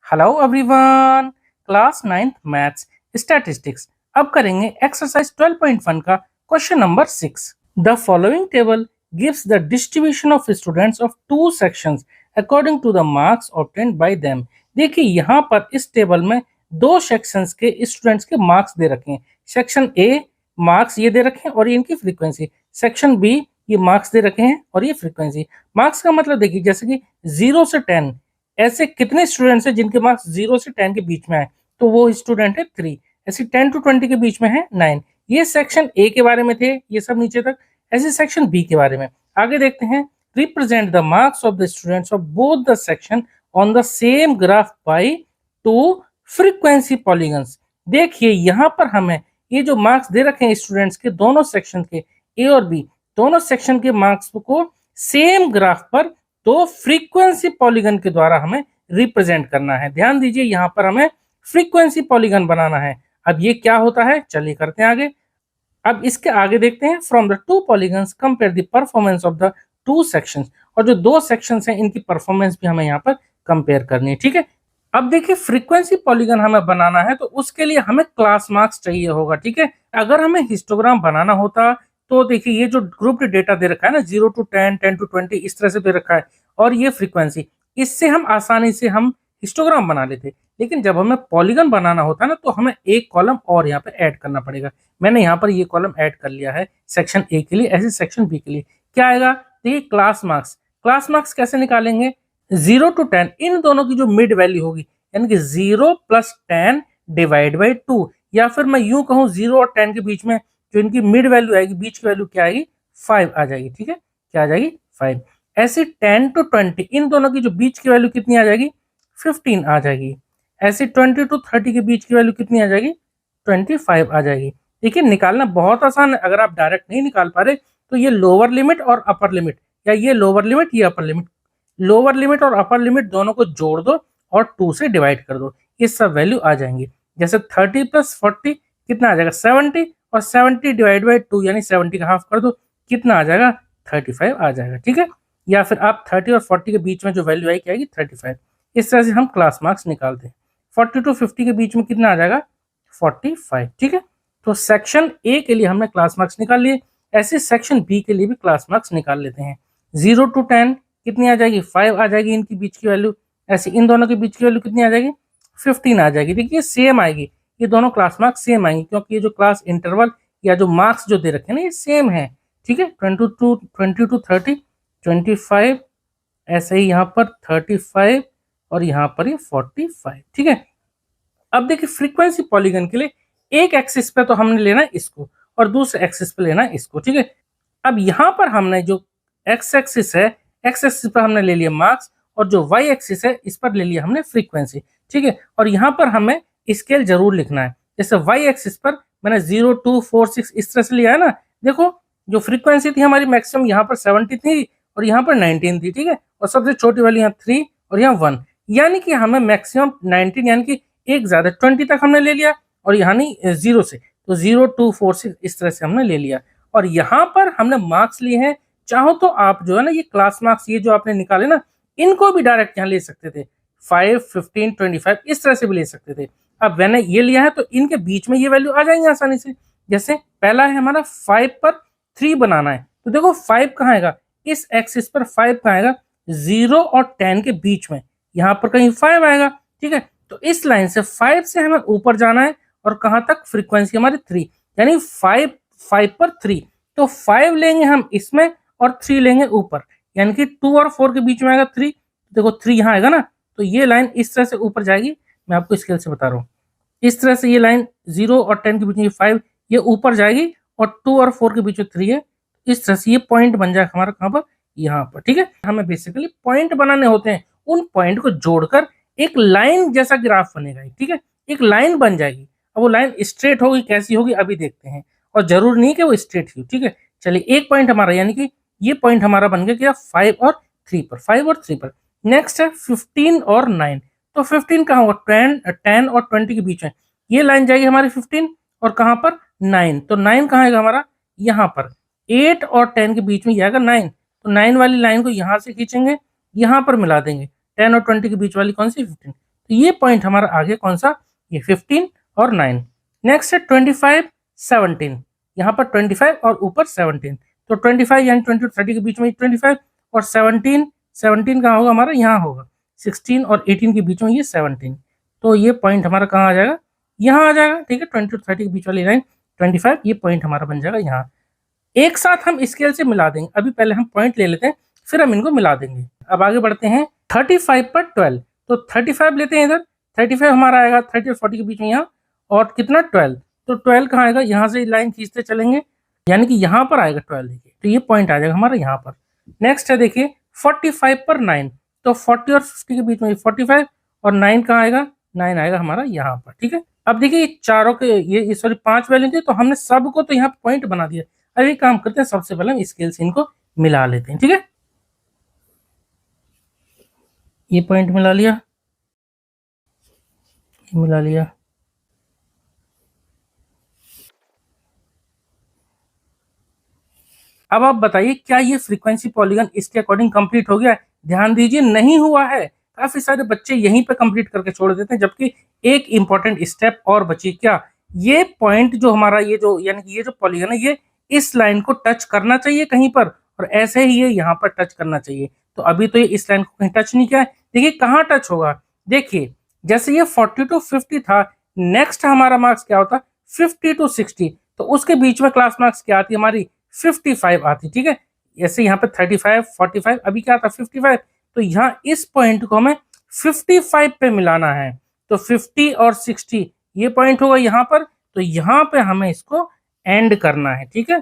Hello everyone. Class 9th maths statistics अब करेंगे exercise 12.1 का question number 6। The following table gives the distribution of students of two sections according to the marks obtained by them. देखिए यहाँ पर इस table में दो sections के स्टूडेंट्स के मार्क्स दे रखे हैं। सेक्शन ए मार्क्स ये दे रखे हैं और ये इनकी फ्रीक्वेंसी। सेक्शन बी ये मार्क्स दे रखे हैं और ये फ्रीक्वेंसी। मार्क्स का मतलब देखिए जैसे कि 0 से 10 ऐसे कितने स्टूडेंट्स हैं जिनके मार्क्स 0 से 10 के बीच में आए, तो वो स्टूडेंट है 3। ऐसे 10 to 20 के बीच में है 9। ये सेक्शन ए के बारे में थे, ये सब नीचे तक। ऐसे सेक्शन बी के बारे में आगे देखते हैं। Represent the marks of the students of both the section on the same graph by two frequency polygons. देखिए यहाँ पर हमें ये जो मार्क्स दे रखे हैं स्टूडेंट्स के दोनों सेक्शन के, ए और बी दोनों सेक्शन के मार्क्स को सेम ग्राफ पर तो फ्रीक्वेंसी पॉलीगन के द्वारा हमें रिप्रेजेंट करना है। ध्यान दीजिए यहाँ पर हमें फ्रीक्वेंसी पॉलीगन बनाना है। अब ये क्या होता है, चलिए करते हैं आगे। अब इसके आगे देखते हैं। From the two polygons compare the performance of the two sections. और जो दो सेक्शंस हैं इनकी परफॉर्मेंस भी हमें यहाँ पर कंपेयर करनी है, ठीक है। अब देखिए फ्रीक्वेंसी पॉलीगन हमें बनाना है तो उसके लिए हमें क्लास मार्क्स चाहिए होगा, ठीक है। अगर हमें हिस्टोग्राम बनाना होता तो देखिए ये जो ग्रुप डेटा दे रखा है ना 0 to 10, 10 to 20 इस तरह से दे रखा है और ये फ्रीक्वेंसी, इससे हम आसानी से हम हिस्टोग्राम बना लेते। लेकिन जब हमें पॉलीगन बनाना होता है ना तो हमें एक कॉलम और यहाँ पे ऐड करना पड़ेगा। मैंने यहाँ पर ये कॉलम ऐड कर लिया है सेक्शन ए के लिए, ऐसे सेक्शन बी के लिए क्या आएगा। देखिए क्लास मार्क्स। क्लास मार्क्स कैसे निकालेंगे, 0 to 10 इन दोनों की जो मिड वैल्यू होगी यानी कि 0 + 10 डिवाइड बाई 2, या फिर मैं यूं कहूँ 0 और 10 के बीच में जो इनकी मिड वैल्यू आएगी, बीच की वैल्यू क्या आएगी, 5 आ जाएगी, ठीक है। क्या आ जाएगी, 5। ऐसे 10 to 20 इन दोनों की जो बीच की वैल्यू कितनी आ जाएगी, 15 आ जाएगी। ऐसे 20 to 30 के बीच की वैल्यू कितनी आ जाएगी, 25 आ जाएगी। देखिए निकालना बहुत आसान है। अगर आप डायरेक्ट नहीं निकाल पा रहे तो ये लोअर लिमिट और अपर लिमिट, या ये लोअर लिमिट ये अपर लिमिट, लोअर लिमिट और अपर लिमिट दोनों को जोड़ दो और 2 से डिवाइड कर दो, ये सब वैल्यू आ जाएंगी। जैसे 30 + 40 कितना आ जाएगा, 70, और 70 डिवाइड बाई 2 यानी 70 का हाफ कर दो, कितना आ जाएगा, 35 आ जाएगा, ठीक है। या फिर आप 30 और 40 के बीच में जो वैल्यू आएगी क्या आएगी, 35। इस तरह से हम क्लास मार्क्स निकालते हैं। 40 to 50 के बीच में कितना आ जाएगा, 45, ठीक है। तो सेक्शन ए के लिए हमने क्लास मार्क्स निकाल लिए। ऐसे सेक्शन बी के लिए भी क्लास मार्क्स निकाल लेते हैं। 0 to 10 कितनी आ जाएगी, 5 आ जाएगी इनकी बीच की वैल्यू। ऐसे इन दोनों के बीच की वैल्यू कितनी आ जाएगी, 15 आ जाएगी। देखिए सेम आएगी, ये दोनों क्लास मार्क्स सेम आएंगे क्योंकि ये जो क्लास इंटरवल या जो मार्क्स जो दे रखे हैं ना ये सेम है, ठीक है। 20 to 30 25, ऐसे ही यहाँ पर 35 और यहाँ पर ये 45, ठीक है। अब देखिए फ्रीक्वेंसी पॉलीगन के लिए एक एक्सिस पे तो हमने लेना है इसको और दूसरे एक्सिस पे लेना है इसको, ठीक है। अब यहाँ पर हमने जो एक्स एक्सिस है, एक्स एक्सिस पर हमने ले लिया मार्क्स और जो वाई एक्सिस है इस पर ले लिया हमने फ्रीक्वेंसी, ठीक है। और यहाँ पर हमें स्केल जरूर लिखना है। जैसे वाई एक्सिस पर मैंने 0 2 4 6 इस तरह से लिया है ना। देखो जो फ्रीक्वेंसी थी हमारी मैक्सिमम यहाँ पर 70 थी और यहाँ पर 19 थी, ठीक है। और सबसे छोटी वाली यहाँ 3 और यहाँ 1, यानी कि हमें मैक्सिमम 19 यानी कि एक ज्यादा 20 तक हमने ले लिया और यहाँ नहीं 0 से, तो 0 2 4 6 इस तरह से हमने ले लिया। और यहाँ पर हमने मार्क्स लिए हैं। चाहो तो आप जो है ना ये क्लास मार्क्स ये जो आपने निकाले ना इनको भी डायरेक्ट यहाँ ले सकते थे, 5 15 25 इस तरह से भी ले सकते थे। अब मैंने ये लिया है तो इनके बीच में ये वैल्यू आ जाएंगे आसानी से। जैसे पहला है हमारा 5 पर 3 बनाना है, तो देखो 5 कहाँ आएगा, इस एक्सिस पर 5 कहाँ आएगा, 0 और 10 के बीच में, यहाँ पर कहीं 5 आएगा, ठीक है। तो इस लाइन से 5 से हमें ऊपर जाना है और कहाँ तक, फ्रीक्वेंसी हमारी 3, यानी 5 पर 3, तो 5 लेंगे हम इसमें और 3 लेंगे ऊपर, यानी कि 2 और 4 के बीच में आएगा 3। देखो 3 यहाँ आएगा ना, तो ये लाइन इस तरह से ऊपर जाएगी। मैं आपको स्केल से बता रहा हूँ, इस तरह से ये लाइन 0 और 10 के बीच में 5 ये ऊपर जाएगी और 2 और 4 के बीच में 3 है। इस तरह से ये पॉइंट बन जाएगा हमारा कहाँ पर, यहाँ पर, ठीक है। हमें बेसिकली पॉइंट बनाने होते हैं, उन पॉइंट को जोड़कर एक लाइन जैसा ग्राफ बनेगा, ठीक है। एक लाइन बन जाएगी। अब वो लाइन स्ट्रेट होगी कैसी होगी अभी देखते हैं, और जरूर नहीं कि वो स्ट्रेट ही हो, ठीक है। चलिए एक पॉइंट हमारा यानी कि ये पॉइंट हमारा बन गया क्या, 5 और 3 पर, 5 और 3 पर। नेक्स्ट है 15 और 9, तो 15 कहाँ होगा, 10 और 20 के बीच में, ये लाइन जाएगी हमारी 15 और कहाँ पर 9, तो 9 कहाँ आएगा हमारा, यहाँ पर। 8 और 10 के बीच में ये आएगा 9, तो 9 वाली लाइन को यहाँ से खींचेंगे, यहाँ पर मिला देंगे। 10 और 20 के बीच वाली कौन सी, 15, तो ये पॉइंट हमारा आगे कौन सा, ये 15 और 9। नेक्स्ट है 25 17, यहाँ पर 25 और ऊपर 17, तो 25 यानी 20 और 30 के बीच में 25 और 17 कहाँ होगा हमारा, यहाँ होगा। 16 और 18 के बीच में ये 17, तो ये पॉइंट हमारा कहाँ आ जाएगा, यहाँ आ जाएगा। ठीक है, 20 और 30 के बीच वाली लाइन 25, ये पॉइंट हमारा बन जाएगा यहाँ। एक साथ हम स्केल से मिला देंगे, अभी पहले हम पॉइंट ले लेते हैं, फिर हम इनको मिला देंगे। अब आगे बढ़ते हैं 35 पर 12, तो 35 लेते हैं इधर, 35 हमारा आएगा 30 और 40 के बीच में यहाँ, और कितना 12, तो 12 कहाँ आएगा, यहाँ से लाइन खींचते चलेंगे, यानी कि यहाँ पर आएगा 12, देखिए तो ये पॉइंट आ जाएगा हमारा यहाँ पर। नेक्स्ट है देखिए 45 पर 9, तो 40 और 50 के बीच में 45 और 9 कहाँ आएगा, 9 आएगा हमारा यहाँ पर। ठीक है, अब देखिए चारों के ये सॉरी 5 वैल्यू थे, तो हमने सबको तो यहाँ पॉइंट बना दिया। अब एक काम करते हैं, सबसे पहले हम स्केल से इनको मिला लेते हैं। ठीक है, ये पॉइंट मिला लिया, ये मिला लिया, अब आप बताइए क्या ये फ्रीक्वेंसी पॉलीगन इसके अकॉर्डिंग कंप्लीट हो गया? ध्यान दीजिए, नहीं हुआ है। काफी सारे बच्चे यहीं पे कंप्लीट करके छोड़ देते हैं, जबकि एक इंपॉर्टेंट स्टेप और बची। क्या? ये पॉइंट जो हमारा ये जो यानी कि ये जो पॉलीगन है, ये इस लाइन को टच करना चाहिए कहीं पर, और ऐसे ही ये यहाँ पर टच करना चाहिए। तो अभी तो ये इस लाइन को कहीं टच नहीं किया है। देखिए कहाँ टच होगा, देखिए जैसे ये 40 to 50 था, नेक्स्ट हमारा मार्क्स क्या होता, 50 to 60, तो उसके बीच में क्लास मार्क्स क्या आती हमारी, 55 आती। ठीक है, ऐसे यहाँ पे 35 45, अभी क्या था 55, तो यहाँ इस पॉइंट को हमें 55 पे मिलाना है। तो 50 और 60 ये पॉइंट होगा यहाँ पर, तो यहाँ पे हमें इसको एंड करना है। ठीक है,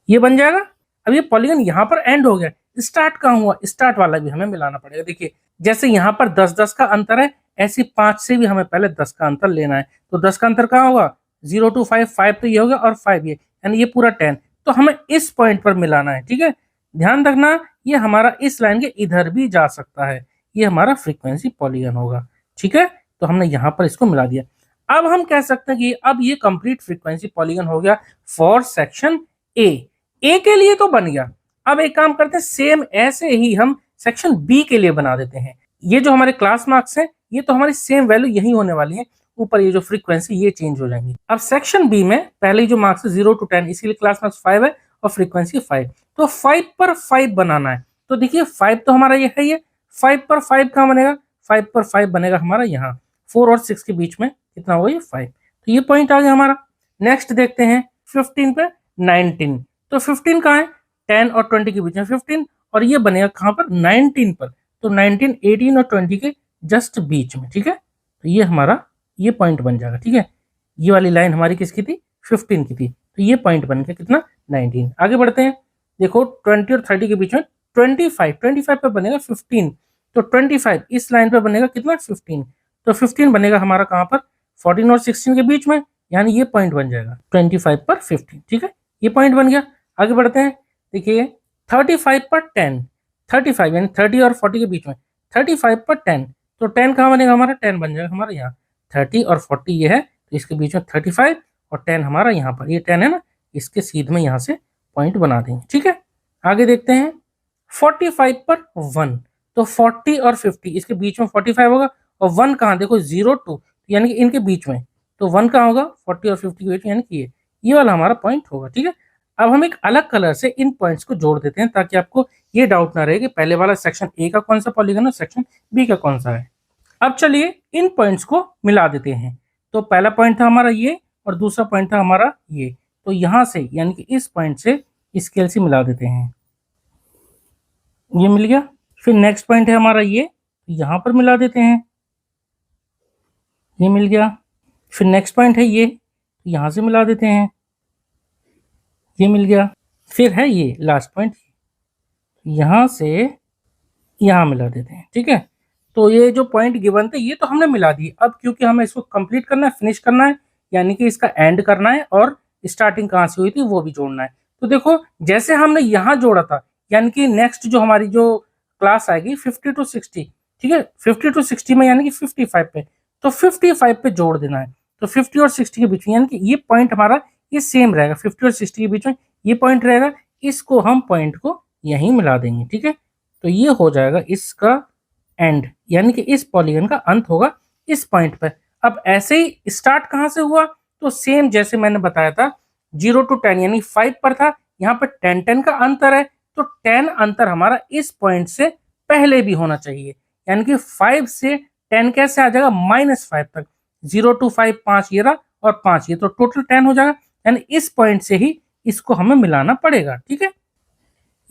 ये बन जाएगा। अब ये पॉलीगन यहाँ पर एंड हो गया, स्टार्ट कहाँ हुआ, स्टार्ट वाला भी हमें मिलाना पड़ेगा। देखिए जैसे यहाँ पर 10-10 का अंतर है, ऐसे 5 से भी हमें पहले 10 का अंतर लेना है। तो 10 का अंतर कहाँ होगा, 0 to 5, 5 तो ये हो गया और 5 ये, यानी ये पूरा 10, तो हमें इस पॉइंट पर मिलाना है। ठीक है, ध्यान रखना ये हमारा इस लाइन के इधर भी जा सकता है, ये हमारा फ्रीक्वेंसी पॉलीगन होगा। ठीक है, तो हमने यहाँ पर इसको मिला दिया। अब हम कह सकते हैं कि अब ये कंप्लीट फ्रीक्वेंसी पॉलीगन हो गया फॉर सेक्शन ए के लिए तो बन गया। अब एक काम करते हैं, सेम ऐसे ही हम सेक्शन बी के लिए बना देते हैं। ये जो हमारे क्लास मार्क्स है, ये तो हमारी सेम वैल्यू यही होने वाली है, ऊपर ये जो फ्रीक्वेंसी ये चेंज हो जाएंगी। अब सेक्शन बी में पहले जो मार्क्स है 0 to 10, इसीलिए क्लास मार्क्स 5 है और फ्रीक्वेंसी 5, तो 5 पर 5 बनाना है। तो देखिए 5 तो हमारा ये है, ये 5 पर 5 कहाँ बनेगा, 5 पर 5 बनेगा हमारा यहाँ, 4 और 6 के बीच में कितना होगा, ये 5, तो ये पॉइंट आ गया हमारा। नेक्स्ट देखते हैं 15 पे 19, तो 15 कहाँ है, 10 और 20 के बीच में 15, और ये बनेगा कहाँ पर, 19 पर, तो 19 18 और 20 के जस्ट बीच में। ठीक है, तो ये हमारा ये पॉइंट बन जाएगा। ठीक है, ये वाली लाइन हमारी किसकी थी, 15 की थी, तो ये पॉइंट बन गया कितना, 19। आगे बढ़ते हैं, देखो 20 और 30 के बीच में 25 पे बनेगा 15, तो 25 इस लाइन पे बनेगा कितना, 15, तो 15 बनेगा हमारा कहाँ पर, 14 और 16 के बीच में, यानी ये पॉइंट बन जाएगा 25 पर 15। ठीक है, ये पॉइंट बन गया। आगे बढ़ते हैं, देखिए 35 पर 10, 35 यानी 30 और 40 के बीच में, 35 पर 10, तो 10 कहाँ बनेगा हमारा, 10 बन जाएगा हमारा यहाँ, 30 और 40 ये है, तो इसके बीच में 35 और 10 हमारा यहाँ पर, ये 10 है ना, इसके सीध में यहाँ से पॉइंट बना देंगे। ठीक है, आगे देखते हैं 45 पर 1, तो 40 और 50 इसके बीच में 45 होगा, और 1 कहाँ, देखो 0 2, यानी कि इनके बीच में, तो 1 कहाँ होगा, 40 और 50 के बीच में, यानी कि ये वाला हमारा पॉइंट होगा। ठीक है, अब हम एक अलग कलर से इन पॉइंट्स को जोड़ देते हैं, ताकि आपको ये डाउट ना रहे कि पहले वाला सेक्शन ए का कौन सा पॉलीगन है, सेक्शन बी का कौन सा है। अब चलिए इन पॉइंट्स को मिला देते हैं। तो पहला पॉइंट था हमारा ये, और दूसरा पॉइंट था हमारा ये, तो यहाँ से यानी कि इस पॉइंट से स्केल से मिला देते हैं, ये मिल गया। फिर नेक्स्ट पॉइंट है हमारा ये, यहाँ पर मिला देते हैं, ये मिल गया। फिर नेक्स्ट पॉइंट है ये, यहाँ से मिला देते हैं, ये मिल गया। फिर है ये लास्ट पॉइंट, यहाँ से यहाँ मिला देते हैं। ठीक है, तो ये जो पॉइंट गिवन थे ये तो हमने मिला दिए। अब क्योंकि हमें इसको कंप्लीट करना है, फिनिश करना है, यानी कि इसका एंड करना है, और स्टार्टिंग कहाँ से हुई थी वो भी जोड़ना है। तो देखो जैसे हमने यहाँ जोड़ा था, यानी कि नेक्स्ट जो हमारी जो क्लास आएगी 50 to 60, ठीक है, 50 to 60 में यानी कि 55 पे, तो 55 पे जोड़ देना है। तो 50 और 60 के बीच में, यानी कि ये पॉइंट हमारा ये सेम रहेगा, 50 और 60 के बीच में ये पॉइंट रहेगा, इसको हम पॉइंट को यहीं मिला देंगे। ठीक है, तो ये हो जाएगा इसका एंड, यानी कि इस पॉलीगन का अंत होगा इस पॉइंट पर। अब ऐसे ही स्टार्ट कहां से हुआ, तो सेम जैसे मैंने बताया था 0 to 10 यानी 5 पर था, यहाँ पर 10 का अंतर है, तो 10 अंतर हमारा इस पॉइंट से पहले भी होना चाहिए, यानी कि 5 से 10 कैसे आ जाएगा -5 तक, 0 to 5 5 ये रहा और 5 ये, तो टोटल 10 हो जाएगा, यानी इस पॉइंट से ही इसको हमें मिलाना पड़ेगा। ठीक है,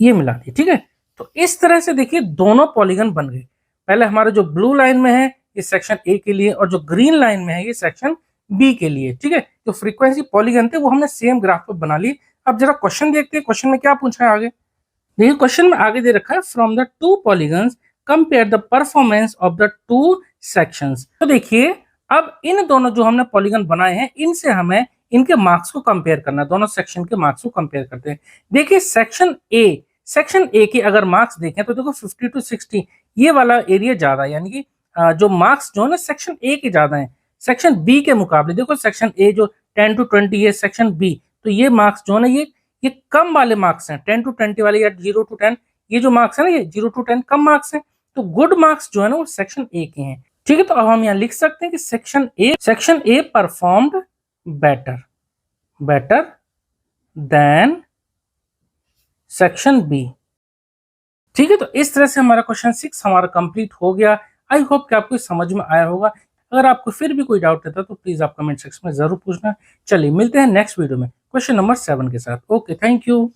ये मिला दी। ठीक है, तो इस तरह से देखिए दोनों पॉलीगन बन गए। पहले हमारा जो ब्लू लाइन में है ये सेक्शन ए के लिए, और जो ग्रीन लाइन में है ये सेक्शन बी के लिए। ठीक है, जो फ्रीक्वेंसी पॉलीगन थे वो हमने सेम ग्राफ पर बना ली। अब जरा क्वेश्चन देखते हैं, क्वेश्चन में क्या पूछा है आगे। देखिए क्वेश्चन में आगे दे रखा है from the two polygons compare the performance of the two sections. तो देखिए अब इन दोनों जो हमने पॉलीगन बनाए हैं इनसे हमें इनके मार्क्स को कंपेयर करना है, दोनों सेक्शन के मार्क्स को कंपेयर करते हैं। देखिए सेक्शन ए के अगर मार्क्स देखें तो देखो 50 to 60 ये वाला एरिया ज्यादा है, यानी कि जो मार्क्स जो है ना सेक्शन ए के ज्यादा है सेक्शन बी के मुकाबले। देखो सेक्शन ए जो 10 to 20 है, सेक्शन बी तो ये मार्क्स जो है ना ये कम वाले मार्क्स हैं, 10 to 20 वाले या 0 to 10 ये जो मार्क्स है ना ये 0 to 10 कम मार्क्स हैं, तो गुड मार्क्स जो है ना वो सेक्शन ए के हैं। ठीक है, तो अब हम यहाँ लिख सकते हैं कि section A performed better than section B. ठीक है, तो इस तरह से हमारा क्वेश्चन 6 हमारा कंप्लीट हो गया। आई होप कि आपको समझ में आया होगा। अगर आपको फिर भी कोई डाउट रहता तो प्लीज आप कमेंट सेक्शन में जरूर पूछना। चलिए मिलते हैं नेक्स्ट वीडियो में क्वेश्चन नंबर 7 के साथ। Okay, thank you.